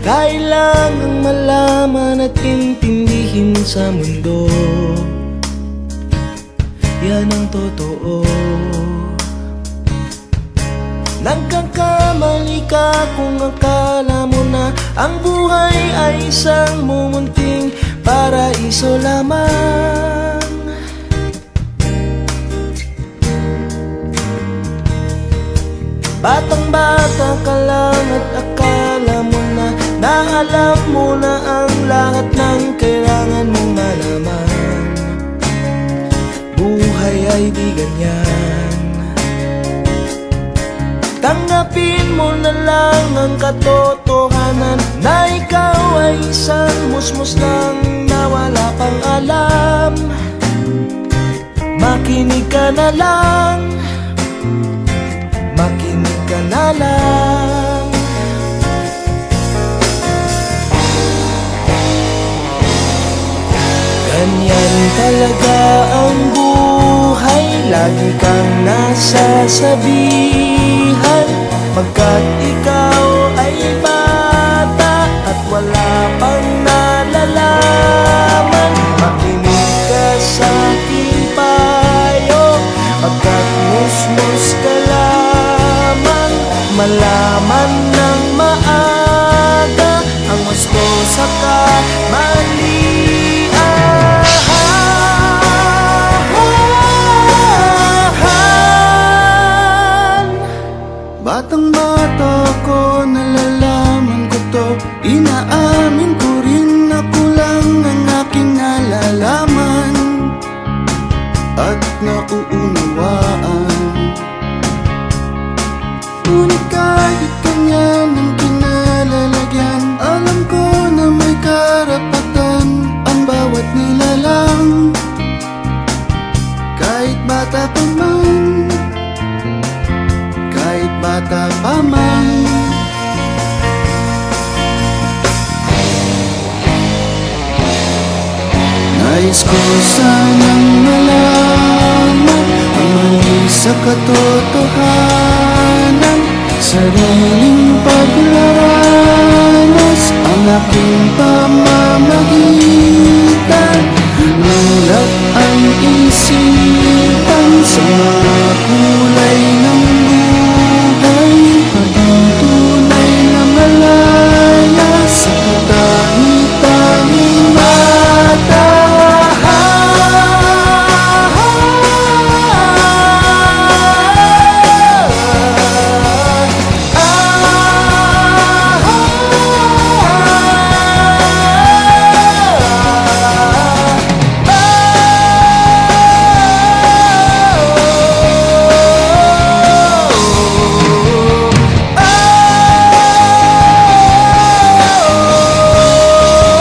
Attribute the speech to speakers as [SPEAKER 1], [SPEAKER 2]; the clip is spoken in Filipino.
[SPEAKER 1] kailangang malaman at intindihin sa mundo. Yan ang totoo. Nagkakamali ka kung akala mo na ang buhay ay isang mumunting paraiso lamang. Batang-bata ka lang at akala mo na alam mo na ang lahat ng kailangan mong malaman. Buhay ay di ganyan. Tanggapin mo na lang ang katotohanan na ikaw ay isang musmus lang na wala pang alam. Makinig ka na lang, makinig ka na lang. Ganyan talaga ang buhay, lagi kang nasasabihan, pagkat ikaw ay bata at wala pang nalalaman. Makinig ka sa aking payo, pagkat musmus ka lamang. Malaman ng maaga ang gusto sa kamalian. Batang-bata ko, nalalaman ko to, inaamin ko rin na kulang ang aking nalalaman at nauunawaan. Ngunit kahit ganyan ang kinalalagyan, alam ko na may karapatan ang bawat nilalang. Kahit bata pa man, kahit bata pa man. Nais ko sanang malaman ang mali sa katotohanan, sariling paglaran.